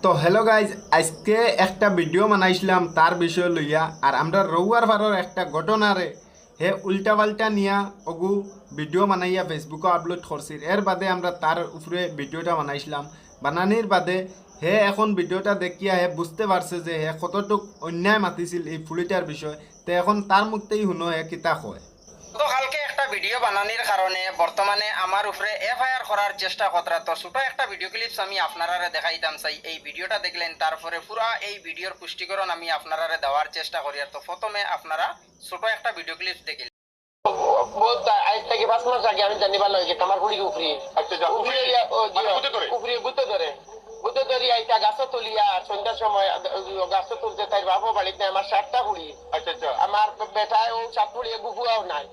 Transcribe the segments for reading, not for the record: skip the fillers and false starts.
তো hello guys, আজকে একটা ভিডিও বানাইছিলাম তার বিষয় লইয়া। আর আমরা রৌয়ার ভারর একটা ঘটনারে হে উল্টা পাল্টা নিয়া অগু ভিডিও বানাইয়া ফেসবুকে আপলোড করছির। এর বাদে আমরা তার উপরে ভিডিওটা বানাইছিলাম। বানানির বাদে হে এখন ভিডিওটা দেখিয়া হে বুঝতে পারছে যে হে কতটুক অন্যায় মাতিছিল এই ফুলিটার বিষয়। তো এখন তার মুখতেই শুনো হে কিতা কয়। গতকালকে একটা ভিডিও বানানোর কারণে বর্তমানে আমার উপরে এফআইআর করার চেষ্টা করা। তো ছোট একটা ভিডিও ক্লিপস আমি আপনারা দেখাইতাম চাই। এই ভিডিওটা দেখলেন, তারপরে পুরা এই ভিডিওর পুষ্টিকরণ আমি আপনারা দেওয়ার চেষ্টা করি। তো প্রথমে আপনারা ছোট একটা ভিডিও ক্লিপস দেখলেন। আজ থেকে 5 মাস আগে আমি জানিবার লাগে আমার হুড়ি উপরি গুতে ধরে আইটা গাছ তুলিয়া সন্ধ্যার সময় গাছ তুলতে তাই বাবু বাড়িতে আমার 7টা হুড়ি। আমার বেটায় ও 7 হুড়ি গুগুয়াও নাই।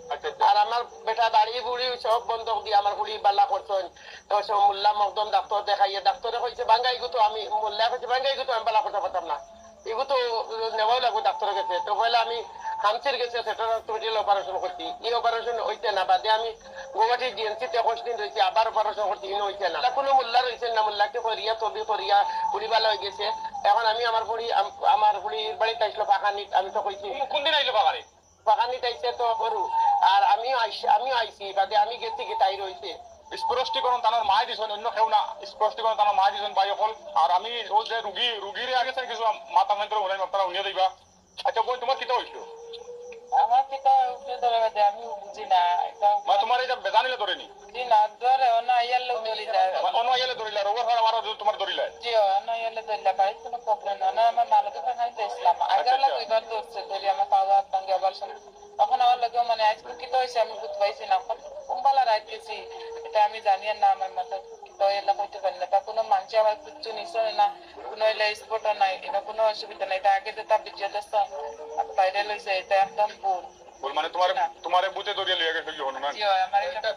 আর আমার বেটা বাড়ি বুড়ি সব বন্ধক দিয়ে আমার হুড়ি বালা করছেন। তো সব মোল্লা মকদম ডাক্তার দেখাইয়া ডাক্তারে কইছে বাঙ্গাই গুতো, আমি মোল্লা কইছে বাঙ্গাই গুতো আমি বালা করতে পারতাম না, এগুলো তো নেওয়াই লাগবে ডাক্তারের কাছে। তো বলে আমি হামসির গেছে সেটা অপারেশন করছি, এই অপারেশন হইতে না বাদে আমি গুয়াহাটি ডিএনসিতে 21 দিন রয়েছে, আবার অপারেশন করছি, হইতে না। কোনো মোল্লা রয়েছে না, মোল্লাকে করিয়া তবি করিয়া পুরি ভালো হয়ে গেছে। এখন আমি আমার পুরীর বাড়িতে আসলো পাখানিত। আমি তো কইছি কোন দিন আইলো পাখানিত আইসে তো করু। আর আমিও আইসি বাদে আমি গেছি কি তাই রয়েছে স্পষ্টীকরণ তানোর মাই দিছেন, অন্য কেউ না। স্পষ্টীকরণ তানোর মাই দিছেন ভাই অকল। আর আমি ও যে রুগীরে আগে চাই কিছু মাথা মন্ত্র উনাই আপনারা উনিয়ে দিবা। আচ্ছা বই তোমার কিতা হইছিল? আমার কিতা উপরে ধরে বাদে আমি বুঝি না। মানে তোমার এটা বেজানিলে ধরেনি? জি না, ধরে না ইয়ার লোক ধরি যায়। অন্য আইলে ধরিলা, রোগর হার আবার তোমার ধরিলা? জি না ইয়ালে ধরলা, বাড়ি কোনো প্রবলেম না। না আমার মালকে ফাঁকাইতে ইসলাম আগে লাগে এবার ধরছে, ধরি আমার পাওয়া হাত ভাঙ্গে আবার তখন আমার লাগে মানে আজকে কিতা হয়েছে আমি বুঝতে পাইছি না। কোনবেলা রাত গেছি এটা আমি জানি না। আমার মাথা কিতা এলা হইতে পারি না। তা কোনো মানুষ আমার কিচ্ছু নিশ্চয় না, কোনো এলা স্পট নাই, এটা কোনো অসুবিধা নাই। এটা আগে যে তার ভিডিও দেখছ বাইরে লইছে, এটা একদম ভুল। বল মানে তোমারে বুতে ধরিয়া লিয়ে গেছে কি হনো না? জি আমার এটা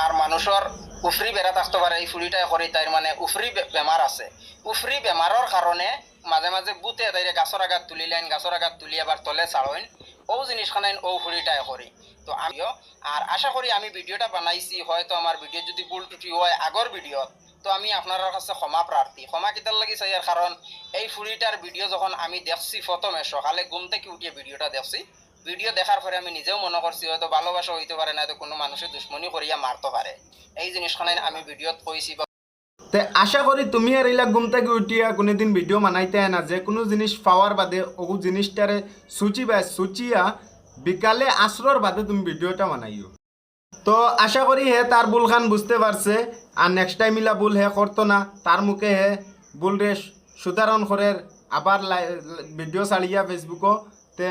আর মানুষের উফরি বেড়া থাকতে পারে এই ফুলিটাই করি, তাই মানে উফরি বেমার আছে। উফরি বেমারের কারণে মাঝে মাঝে বুতে তাই গাছর আঘাত তুলিলেন, গাছর আঘাত তুলি আবার তলে ছাড়েন, ও জিনিস খানাইন ও ফুলিটাই করি। তো আমিও আর আশা করি আমি ভিডিওটা বানাইছি, হয়তো আমার ভিডিও যদি ভুল ত্রুটি হয় আগর ভিডিওত, তো আমি আপনার কাছে ক্ষমা প্রার্থী। ক্ষমা কিতার লাগি চাই, কারণ এই ফুলিটার ভিডিও যখন আমি দেখছি প্রথমে সকালে ঘুম থেকে উঠিয়ে ভিডিওটা দেখছি, ভিডিও দেখার পরে আমি নিজেও মনে করছি হয়তো ভালোবাসা হইতে পারে না, তো কোনো মানুষের দুশ্মনী করিয়া মারতে পারে। এই জিনিসখানে আমি ভিডিওত কইছি। তে আশা করি তুমি আর এইলা ঘুম থেকে উঠিয়া কোনোদিন ভিডিও বানাইতে না, যে কোনো জিনিস পাওয়ার বাদে ওগু জিনিসটারে সুচিয়া বিকালে আসরর বাদে তুমি ভিডিওটা বানাইও। তো আশা করি হে তার ভুল খান বুঝতে পারছে, আর নেক্সট টাইম ইলা ভুল হে করতো না। তার মুখে হে ভুল রে সুধারণ করে আবার ভিডিও ছাড়িয়া ফেসবুকও। তে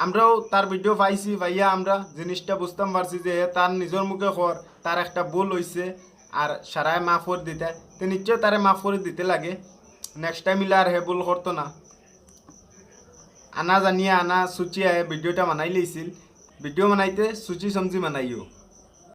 আমরাও তার ভিডিও পাইছি, ভাইয়া আমরা জিনিসটা বুঝতাম পারছি যে হে তার নিজের মুখে কর তার একটা ভুল হয়েছে, আর সারায় মাফ করে দিতে। তো নিশ্চয় তারে মাফ করে দিতে লাগে। নেক্সট টাইম ইলা আর হে ভুল করতো না। আনা জানিয়া আনা সুচিয়া ভিডিওটা বানাই লইছিল, ভিডিও বানাইতে সুচি সমঝি বানাইও।